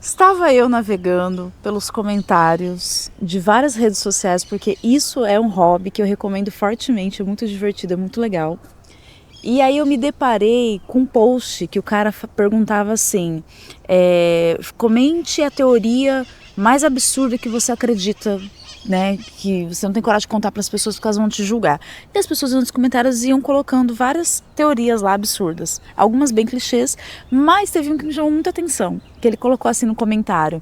Estava eu navegando pelos comentários de várias redes sociais, porque isso é um hobby que eu recomendo fortemente, é muito divertido, é muito legal. E aí eu me deparei com um post que o cara perguntava assim, comente a teoria mais absurda que você acredita, né, que você não tem coragem de contar para as pessoas porque elas vão te julgar. E as pessoas nos comentários iam colocando várias teorias lá absurdas, algumas bem clichês, mas teve um que me chamou muita atenção, que ele colocou assim no comentário,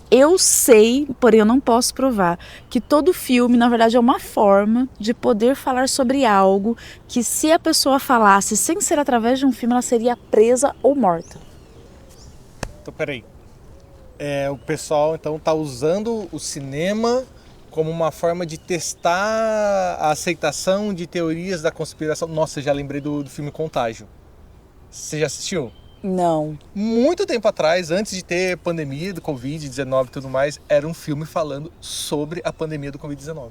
eu sei, porém eu não posso provar, que todo filme na verdade é uma forma de poder falar sobre algo que se a pessoa falasse sem ser através de um filme, ela seria presa ou morta. Então, peraí. O pessoal, então, tá usando o cinema como uma forma de testar a aceitação de teorias da conspiração. Nossa, já lembrei do filme Contágio. Você já assistiu? Não. Muito tempo atrás, antes de ter pandemia do Covid-19 e tudo mais, era um filme falando sobre a pandemia do Covid-19.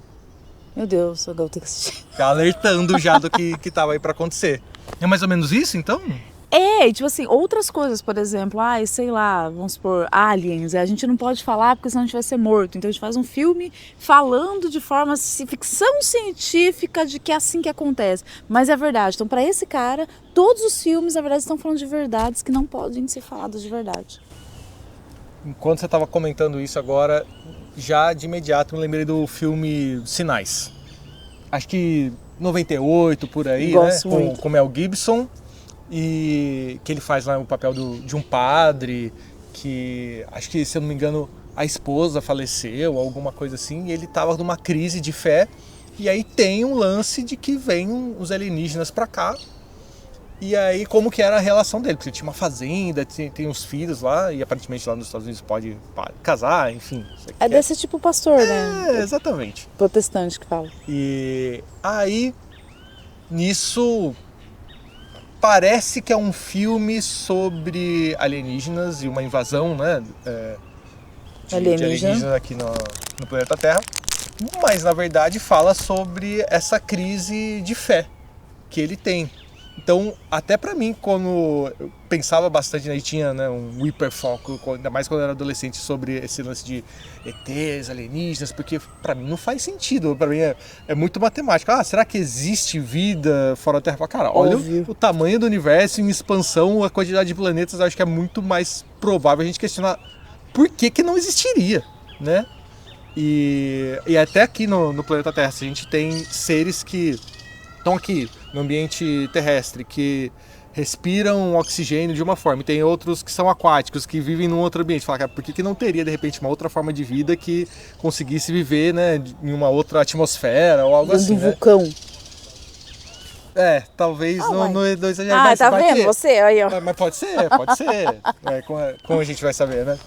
Meu Deus, eu vou ter que assistir. Alertando já do que tava aí pra acontecer. É mais ou menos isso, então? Tipo assim, outras coisas, por exemplo, sei lá, vamos supor, aliens, a gente não pode falar porque senão a gente vai ser morto. Então a gente faz um filme falando de forma ficção científica de que é assim que acontece. Mas é verdade. Então, para esse cara, todos os filmes, na verdade, estão falando de verdades que não podem ser faladas de verdade. Enquanto você estava comentando isso agora, já de imediato me lembrei do filme Sinais. Acho que 98 por aí, Gosto né? muito. Com Mel Gibson. E que ele faz lá o papel de um padre que, acho que, se eu não me engano, a esposa faleceu, alguma coisa assim, e ele estava numa crise de fé. E aí tem um lance de que vem os alienígenas para cá. E aí, como que era a relação dele? Porque ele tinha uma fazenda, tem uns filhos lá, e aparentemente lá nos Estados Unidos pode casar, enfim. É desse tipo pastor, né? Exatamente. Protestante que fala. E aí, nisso, parece que é um filme sobre alienígenas e uma invasão, né? De alienígenas aqui no planeta Terra. Mas, na verdade, fala sobre essa crise de fé que ele tem. Então, até pra mim, quando eu pensava bastante, né, e tinha, né, um hiperfoco, ainda mais quando eu era adolescente, sobre esse lance de ETs, alienígenas, porque pra mim não faz sentido, pra mim é muito matemática. Será que existe vida fora da Terra? Cara, olha o tamanho do universo em expansão, a quantidade de planetas, eu acho que é muito mais provável a gente questionar por que não existiria, né? E até aqui no planeta Terra, a gente tem seres que estão aqui no ambiente terrestre, que respiram oxigênio de uma forma, e tem outros que são aquáticos, que vivem num outro ambiente. Fala, cara, por que não teria, de repente, uma outra forma de vida que conseguisse viver, né, em uma outra atmosfera ou algo assim, né? Vulcão. Talvez não exagerar. Mas tá vendo? Você, aí, ó. Mas pode ser. Como a gente vai saber, né?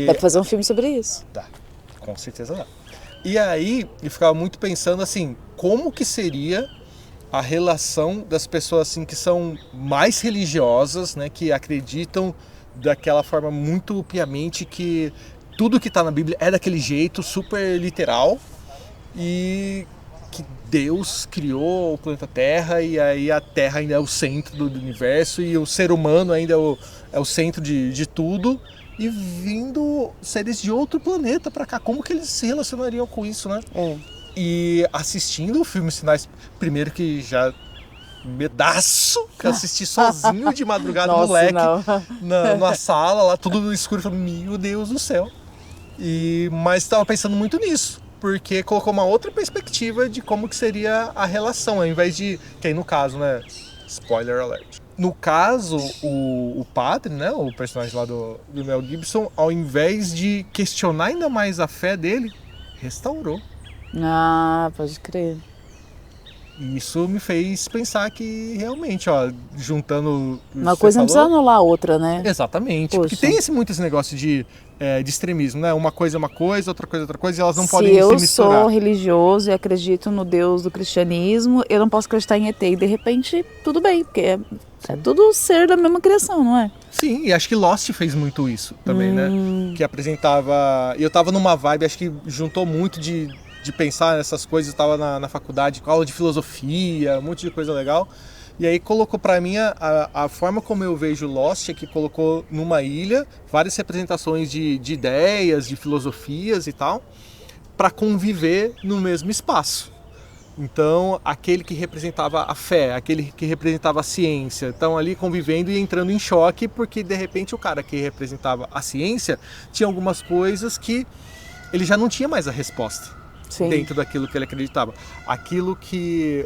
Dá pra fazer um filme sobre isso. Dá, com certeza dá. E aí, eu ficava muito pensando assim, como que seria a relação das pessoas assim que são mais religiosas, né, que acreditam daquela forma muito piamente que tudo que está na Bíblia é daquele jeito, super literal, e que Deus criou o planeta Terra e aí a Terra ainda é o centro do universo e o ser humano ainda é o centro de tudo, e vindo seres de outro planeta para cá, como que eles se relacionariam com isso, né? E assistindo o filme Sinais, primeiro que já pedaço, que eu assisti sozinho de madrugada, nossa, moleque, na sala, lá tudo no escuro, falando, meu Deus do céu. Mas estava pensando muito nisso, porque colocou uma outra perspectiva de como que seria a relação, ao invés de, que aí no caso, né, spoiler alert. No caso, o padre, né, o personagem lá do Mel Gibson, ao invés de questionar ainda mais a fé dele, restaurou. Pode crer. E isso me fez pensar que realmente, ó, juntando... Uma coisa não precisa anular a outra, né? Exatamente. Poxa. Porque tem muito esse negócio de extremismo, né? Uma coisa é uma coisa, outra coisa é outra coisa, e elas não podem se misturar. Se eu sou religioso e acredito no Deus do cristianismo, eu não posso acreditar em ET. E de repente, tudo bem, porque é tudo ser da mesma criação, não é? Sim, e acho que Lost fez muito isso também, né? Que apresentava... Eu tava numa vibe, acho que juntou muito de pensar nessas coisas. Eu estava na faculdade com aula de filosofia, um monte de coisa legal. E aí colocou para mim a forma como eu vejo Lost, é que colocou numa ilha várias representações de ideias, de filosofias e tal, para conviver no mesmo espaço. Então, aquele que representava a fé, aquele que representava a ciência, estão ali convivendo e entrando em choque, porque de repente o cara que representava a ciência tinha algumas coisas que ele já não tinha mais a resposta. Sim. Dentro daquilo que ele acreditava. Aquilo que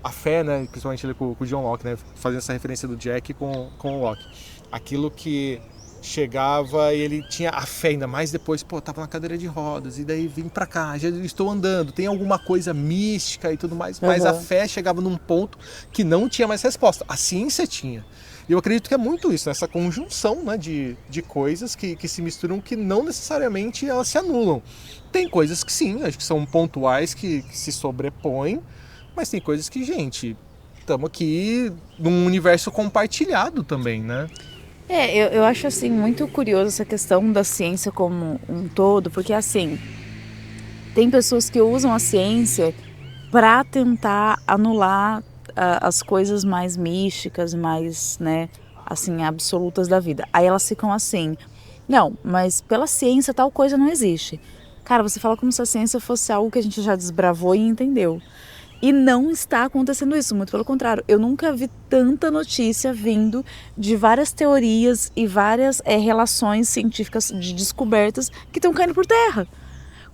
a fé, né, principalmente ali com o John Locke, né, fazendo essa referência do Jack com o Locke. Aquilo que chegava e ele tinha a fé, ainda mais depois, tava na cadeira de rodas, e daí vim pra cá, já estou andando, tem alguma coisa mística e tudo mais, mas a fé chegava num ponto que não tinha mais resposta. A ciência tinha. E eu acredito que é muito isso, essa conjunção, né, de coisas que se misturam, que não necessariamente elas se anulam. Tem coisas que sim, acho que são pontuais, que se sobrepõem, mas tem coisas que, gente, estamos aqui num universo compartilhado também, né? Eu acho assim muito curioso essa questão da ciência como um todo, porque assim, tem pessoas que usam a ciência para tentar anular as coisas mais místicas, mais, né, assim, absolutas da vida. Aí elas ficam assim, não, mas pela ciência tal coisa não existe. Cara, você fala como se a ciência fosse algo que a gente já desbravou e entendeu. E não está acontecendo isso, muito pelo contrário. Eu nunca vi tanta notícia vindo de várias teorias e várias relações científicas de descobertas que estão caindo por terra.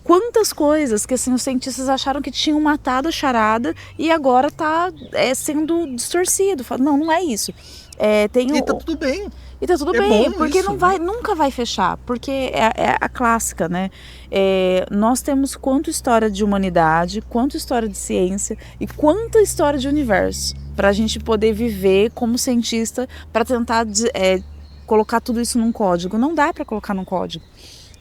Quantas coisas que assim, os cientistas acharam que tinham matado a charada e agora está sendo distorcido. Não é isso. E tá tudo bem. E tá tudo bem, porque isso, nunca vai fechar, porque é a clássica, né? Nós temos quanto história de humanidade, quanto história de ciência e quanta história de universo para a gente poder viver como cientista, para tentar colocar tudo isso num código. Não dá para colocar num código.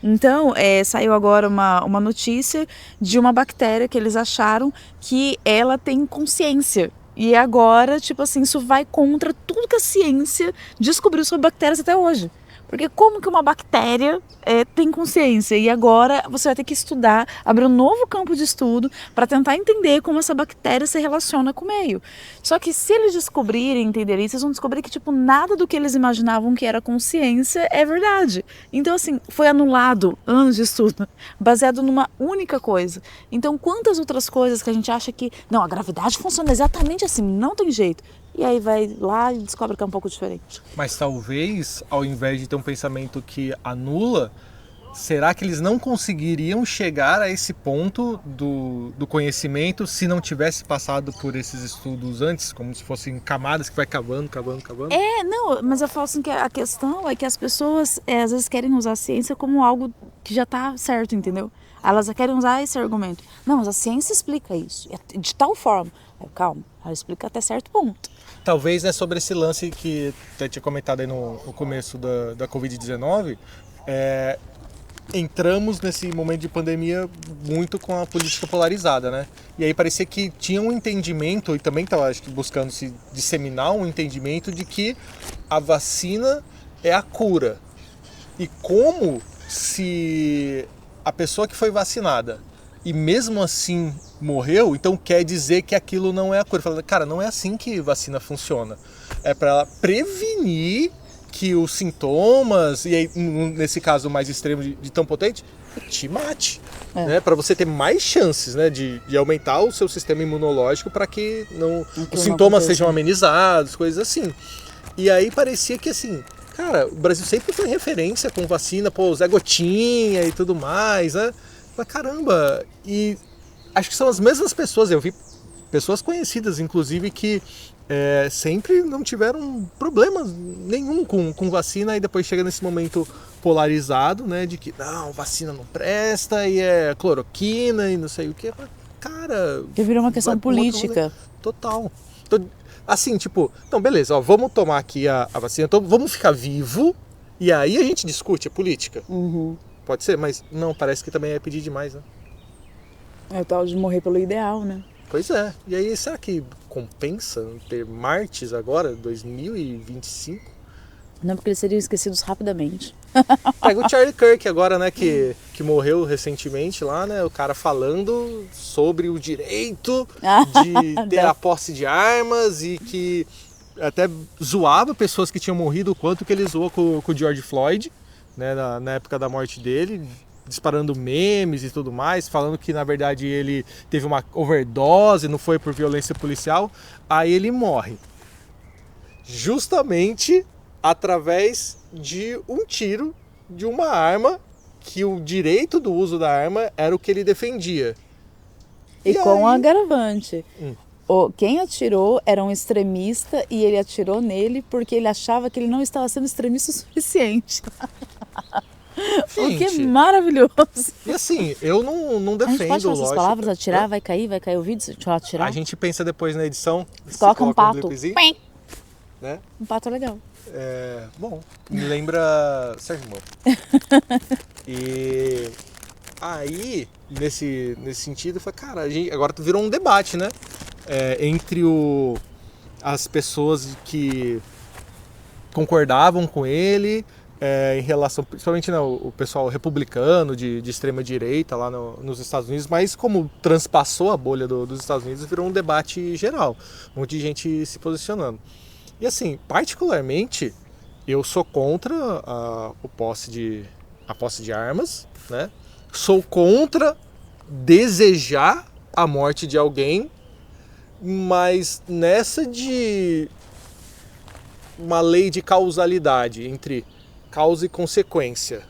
Então, saiu agora uma notícia de uma bactéria que eles acharam que ela tem consciência. E agora, tipo assim, isso vai contra tudo que a ciência descobriu sobre bactérias até hoje. Porque como que uma bactéria tem consciência? E agora você vai ter que estudar, abrir um novo campo de estudo para tentar entender como essa bactéria se relaciona com o meio. Só que se eles descobrirem, entenderem, vocês vão descobrir que tipo, nada do que eles imaginavam que era consciência é verdade. Então assim, foi anulado anos de estudo, baseado numa única coisa. Então quantas outras coisas que a gente acha que, não, a gravidade funciona exatamente assim, não tem jeito. E aí vai lá e descobre que é um pouco diferente. Mas talvez, ao invés de ter um pensamento que anula, será que eles não conseguiriam chegar a esse ponto do conhecimento se não tivesse passado por esses estudos antes, como se fossem camadas que vai cavando? Não, mas eu falo assim que a questão é que as pessoas às vezes querem usar a ciência como algo que já está certo, entendeu? Elas querem usar esse argumento. Não, mas a ciência explica isso, de tal forma. Calma, ela explica até certo ponto. Talvez, né, sobre esse lance que eu tinha comentado aí no começo da Covid-19, entramos nesse momento de pandemia muito com a política polarizada, né? E aí parecia que tinha um entendimento, e também estava buscando se disseminar um entendimento de que a vacina é a cura. E como se a pessoa que foi vacinada e mesmo assim morreu, então quer dizer que aquilo não é a cura. Fala, cara, não é assim que vacina funciona. É para ela prevenir que os sintomas, e aí nesse caso mais extremo de tão potente, te mate. Né? Para você ter mais chances, né, de aumentar o seu sistema imunológico para que os sintomas sejam amenizados, coisas assim. E aí parecia que assim, cara, o Brasil sempre foi referência com vacina, Zé Gotinha e tudo mais, né? Mas caramba, e acho que são as mesmas pessoas, eu vi pessoas conhecidas, inclusive, que sempre não tiveram problema nenhum com vacina, e depois chega nesse momento polarizado, né, de que não, vacina não presta, e é cloroquina e não sei o que. Cara... Que virou uma questão política. Total. Então, assim, tipo, não, beleza, vamos tomar aqui a vacina, então vamos ficar vivo, e aí a gente discute a política. Uhum. Pode ser, mas não, parece que também é pedir demais, né? É o tal de morrer pelo ideal, né? Pois é. E aí, será que compensa ter Martes agora, 2025? Não, porque eles seriam esquecidos rapidamente. Pega o Charlie Kirk agora, né, que morreu recentemente lá, né, o cara falando sobre o direito de ter a posse de armas e que até zoava pessoas que tinham morrido, o quanto que ele zoou com o George Floyd, né, na época da morte dele, disparando memes e tudo mais, falando que na verdade ele teve uma overdose, não foi por violência policial. Aí ele morre. Justamente através de um tiro de uma arma que o direito do uso da arma era o que ele defendia. E com a agravante. Quem atirou era um extremista e ele atirou nele porque ele achava que ele não estava sendo extremista o suficiente. O que é maravilhoso. E assim, eu não defendo, a gente pode falar essas palavras, atirar, vai cair o vídeo, se eu atirar. A gente pensa depois na edição. Coloca um pato. Né? Um pato é legal. Bom, me lembra Sérgio Moro. E aí, nesse sentido, foi, cara, agora virou um debate, né? Entre as pessoas que concordavam com ele, em relação, principalmente o pessoal republicano de extrema direita lá nos Estados Unidos, mas como transpassou a bolha dos Estados Unidos, virou um debate geral, um monte de gente se posicionando. E assim, particularmente, eu sou contra a posse de armas, né? Sou contra desejar a morte de alguém, mas nessa de uma lei de causalidade entre causa e consequência.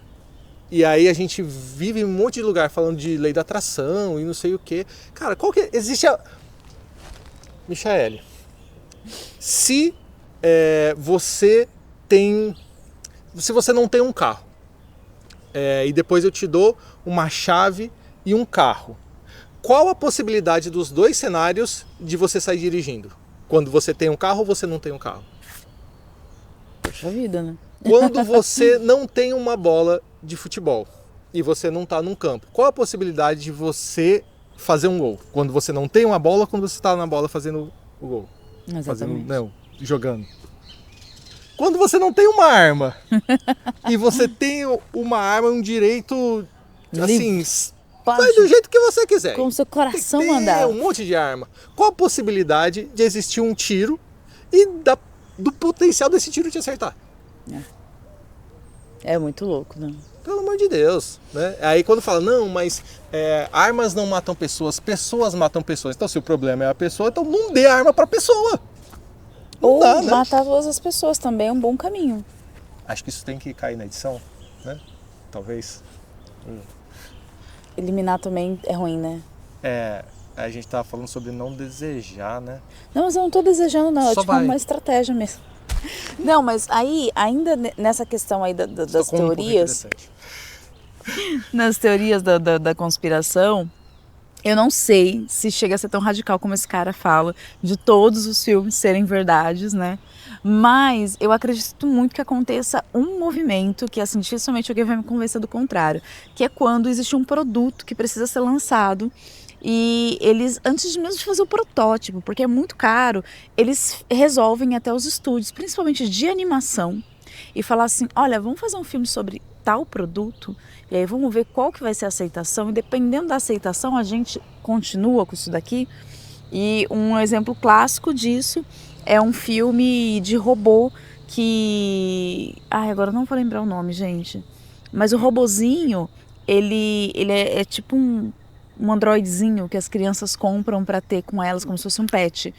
E aí a gente vive em um monte de lugar falando de lei da atração e não sei o quê. Cara, qual que existe a... Michaele, se você não tem um carro e depois eu te dou uma chave e um carro, qual a possibilidade dos dois cenários de você sair dirigindo? Quando você tem um carro ou você não tem um carro? Poxa vida, né? Quando você não tem uma bola de futebol e você não está num campo, qual a possibilidade de você fazer um gol? Quando você não tem uma bola, quando você está na bola fazendo o gol? Exatamente. Jogando. Quando você não tem uma arma e você tem uma arma, um direito, assim, vai do jeito que você quiser. Como seu coração tem mandar. Um monte de arma. Qual a possibilidade de existir um tiro e do potencial desse tiro te acertar? É muito louco, né? Pelo amor de Deus, né? Aí quando fala, não, mas armas não matam pessoas, pessoas matam pessoas. Então se o problema é a pessoa, então não dê arma pra pessoa. Ou matar todas as pessoas também é um bom caminho. Acho que isso tem que cair na edição, né? Talvez. Eliminar também é ruim, né? A gente tava falando sobre não desejar, né? Não, mas eu não tô desejando, não. É tipo vai. uma estratégia mesmo. Não, mas aí, ainda nessa questão aí das teorias, nas teorias da conspiração, eu não sei se chega a ser tão radical como esse cara fala, de todos os filmes serem verdades, né? Mas eu acredito muito que aconteça um movimento que, assim, dificilmente alguém vai me convencer do contrário, que é quando existe um produto que precisa ser lançado e eles, antes mesmo de fazer o protótipo, porque é muito caro, eles resolvem ir até os estúdios, principalmente de animação, e falar assim, olha, vamos fazer um filme sobre tal produto, e aí vamos ver qual que vai ser a aceitação, e dependendo da aceitação a gente continua com isso daqui. E um exemplo clássico disso é um filme de robô que... agora eu não vou lembrar o nome, gente. Mas o robozinho, ele é tipo um androidezinho que as crianças compram para ter com elas como se fosse um pet.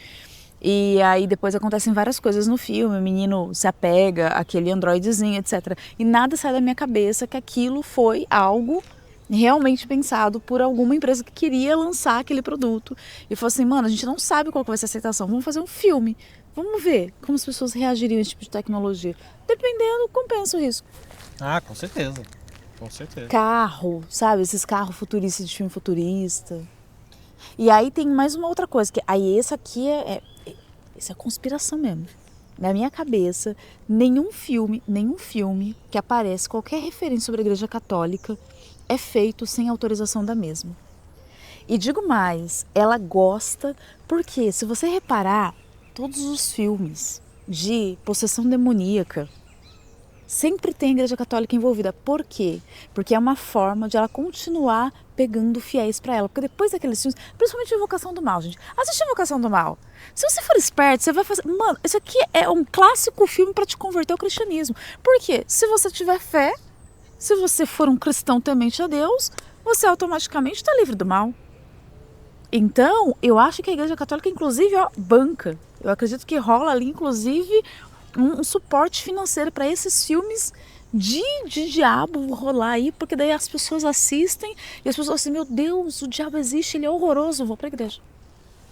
E aí depois acontecem várias coisas no filme, o menino se apega àquele androidezinho, etc. E nada sai da minha cabeça que aquilo foi algo realmente pensado por alguma empresa que queria lançar aquele produto. E falou assim, mano, a gente não sabe qual que vai ser a aceitação, vamos fazer um filme. Vamos ver como as pessoas reagiriam a esse tipo de tecnologia. Dependendo, compensa o risco. Com certeza. Com certeza. Carro, sabe? Esses carros futuristas de filme futurista. E aí tem mais uma outra coisa, que aí esse aqui isso é conspiração mesmo. Na minha cabeça, nenhum filme que aparece qualquer referência sobre a Igreja Católica é feito sem autorização da mesma. E digo mais, ela gosta, porque se você reparar, todos os filmes de possessão demoníaca, Sempre tem a Igreja Católica envolvida. Por quê? Porque é uma forma de ela continuar pegando fiéis para ela. Porque depois daqueles filmes, principalmente Invocação do Mal, gente. Assiste Invocação do Mal. Se você for esperto, você vai fazer... Mano, isso aqui é um clássico filme para te converter ao cristianismo. Por quê? Se você tiver fé, se você for um cristão temente a Deus, você automaticamente está livre do mal. Então, eu acho que a Igreja Católica, inclusive, ó, banca. Eu acredito que rola ali, inclusive, um suporte financeiro para esses filmes de diabo rolar aí, porque daí as pessoas assistem e as pessoas assim, meu Deus, o diabo existe, ele é horroroso, vou para a igreja.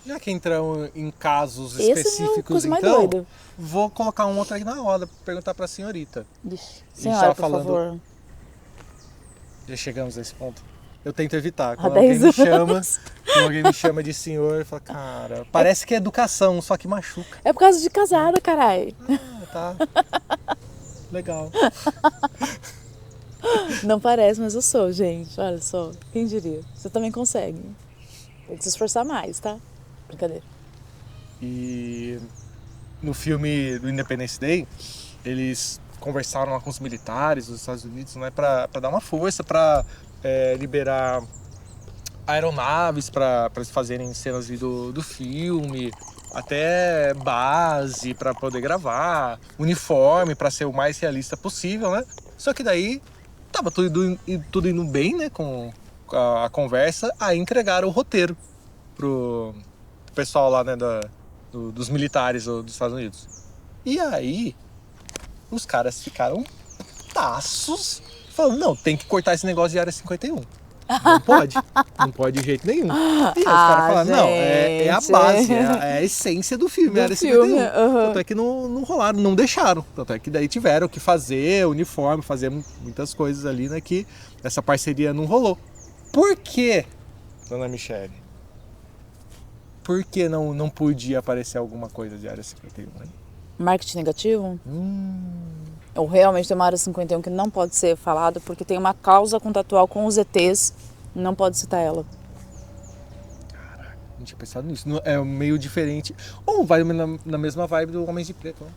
Já que entramos em casos Esse específicos, é a coisa mais então, doida. vou colocar um outro aqui na roda para perguntar para a senhorita. Senhora, por favor. Já chegamos a esse ponto. Eu tento evitar. Há Quando 10 alguém me chama de senhor, eu falo, cara, parece que é educação, só que machuca. É por causa de casada, caralho. Ah, tá. Legal. Não parece, mas eu sou, gente. Olha só, quem diria? Você também consegue. Tem que se esforçar mais, tá? Brincadeira. E no filme do Independence Day, eles conversaram lá com os militares dos Estados Unidos, né, para dar uma força, para liberar aeronaves para eles fazerem cenas do filme, até base para poder gravar, uniforme para ser o mais realista possível, né? Só que daí tava tudo indo bem, né, com a conversa, aí entregaram o roteiro pro pessoal lá, né, dos militares dos Estados Unidos. E aí os caras ficaram taços, falando, não, tem que cortar esse negócio de Área 51. Não pode de jeito nenhum. E aí os caras falaram, não, é a base, é a essência do filme, Área 51. Tanto é que não rolaram, não deixaram. Tanto é que daí tiveram que fazer uniforme, fazer muitas coisas ali, né, que essa parceria não rolou. Por quê, dona Michele? Por que não podia aparecer alguma coisa de Área 51? Hein? Marketing negativo? Ou realmente tem uma Área 51 que não pode ser falado porque tem uma cláusula contratual com os ETs, não pode citar ela. Caraca, não tinha pensado nisso. É meio diferente. Ou vai na mesma vibe do Homens de Preto. Né?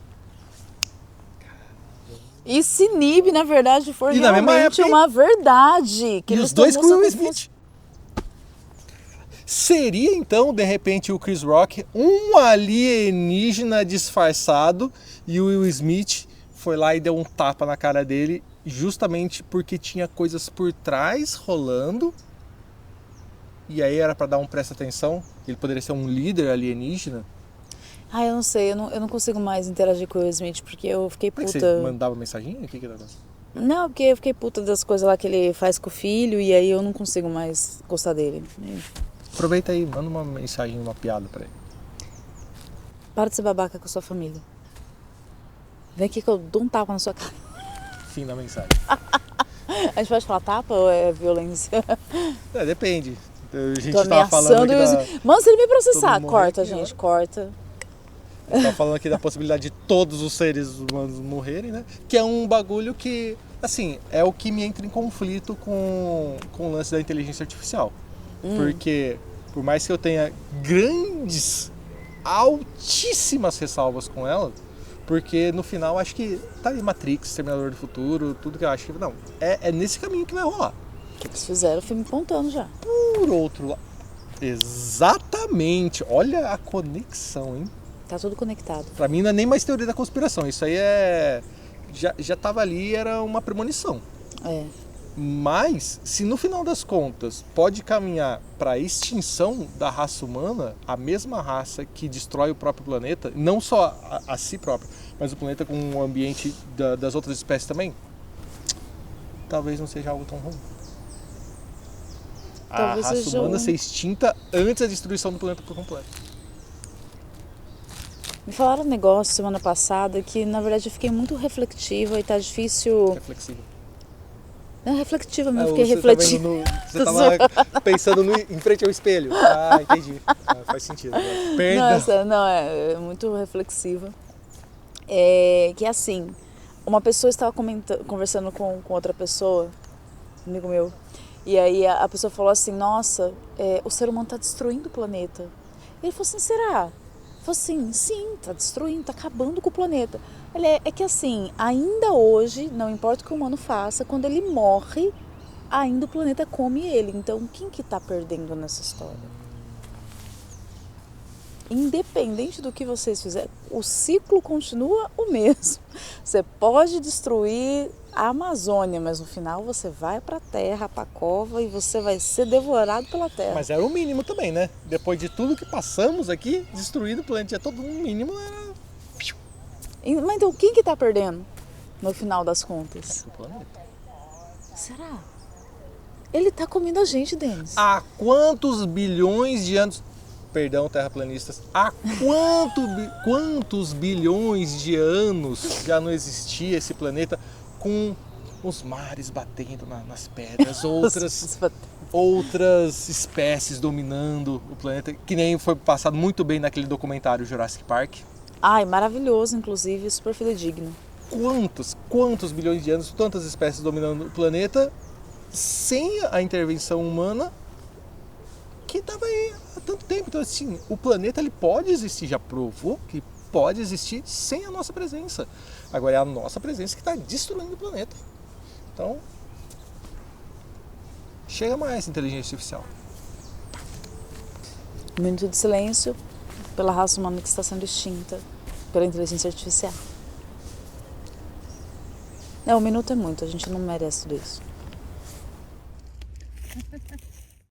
E se Nib, na verdade, for e realmente uma verdade. Que e eles os dois com o Will Smith. Seria então, de repente, o Chris Rock um alienígena disfarçado e o Will Smith foi lá e deu um tapa na cara dele justamente porque tinha coisas por trás rolando e aí era pra dar um presta atenção, ele poderia ser um líder alienígena. Eu não sei, eu não consigo mais interagir com o Will Smith porque eu fiquei puta. Por que você mandava mensaginha? O que era isso? Não, porque eu fiquei puta das coisas lá que ele faz com o filho e aí eu não consigo mais gostar dele. Aproveita aí, manda uma mensagem, uma piada pra ele. Para de ser babaca com a sua família. Vem aqui que eu dou um tapa na sua cara. Fim da mensagem. A gente pode falar tapa ou é violência? Depende. A gente tô tava falando aqui Mano, se ele me processar, corta, aqui, gente, corta. A gente tava falando aqui da possibilidade de todos os seres humanos morrerem, né? Que é um bagulho que, assim, é o que me entra em conflito com o lance da inteligência artificial. Porque, por mais que eu tenha altíssimas ressalvas com ela, porque no final acho que tá aí Matrix, Terminador do Futuro, tudo que eu acho que não, é nesse caminho que vai rolar. Que eles fizeram o filme contando já. Por outro lado, exatamente, olha a conexão, hein? Tá tudo conectado. Pra mim não é nem mais teoria da conspiração, isso aí já tava ali, era uma premonição. Mas, se no final das contas pode caminhar para a extinção da raça humana, a mesma raça que destrói o próprio planeta, não só a si próprio, mas o planeta com o ambiente das outras espécies também, talvez não seja algo tão ruim. Talvez a raça humana ser extinta antes da destruição do planeta por completo. Me falaram um negócio semana passada que, na verdade, eu fiquei muito reflexiva e tá difícil... Reflexiva. Não, reflexiva mesmo, fiquei refletindo. Você tava pensando em frente ao espelho. Entendi. Faz sentido. Perdão. Nossa, não, é muito reflexiva. Que assim, uma pessoa estava conversando com outra pessoa, amigo meu, e aí a pessoa falou assim, nossa, o ser humano está destruindo o planeta. E ele falou assim, será? Ele falou assim, sim, está destruindo, está acabando com o planeta. É que assim, ainda hoje, não importa o que o humano faça, quando ele morre, ainda o planeta come ele. Então, quem que tá perdendo nessa história? Independente do que vocês fizerem, o ciclo continua o mesmo. Você pode destruir a Amazônia, mas no final você vai para a terra, para a cova e você vai ser devorado pela terra. Mas era o mínimo também, né? Depois de tudo que passamos aqui, destruindo o planeta todo, no mínimo era... Mas então quem que tá perdendo no final das contas? o planeta. Será? Ele tá comendo a gente, Denis. Há quantos bilhões de anos... Perdão, terraplanistas. Há quantos bilhões de anos já não existia esse planeta com os mares batendo nas pedras, outras espécies dominando o planeta, que nem foi passado muito bem naquele documentário Jurassic Park. Ai, maravilhoso, inclusive, super fidedigno. Quantos bilhões de anos, tantas espécies dominando o planeta, sem a intervenção humana, que estava aí há tanto tempo. Então, assim, o planeta ele pode existir, já provou que pode existir sem a nossa presença. Agora é a nossa presença que está destruindo o planeta. Então, chega mais inteligência artificial. Um minuto de silêncio pela raça humana que está sendo extinta pela inteligência artificial. Não, um minuto é muito, a gente não merece tudo isso.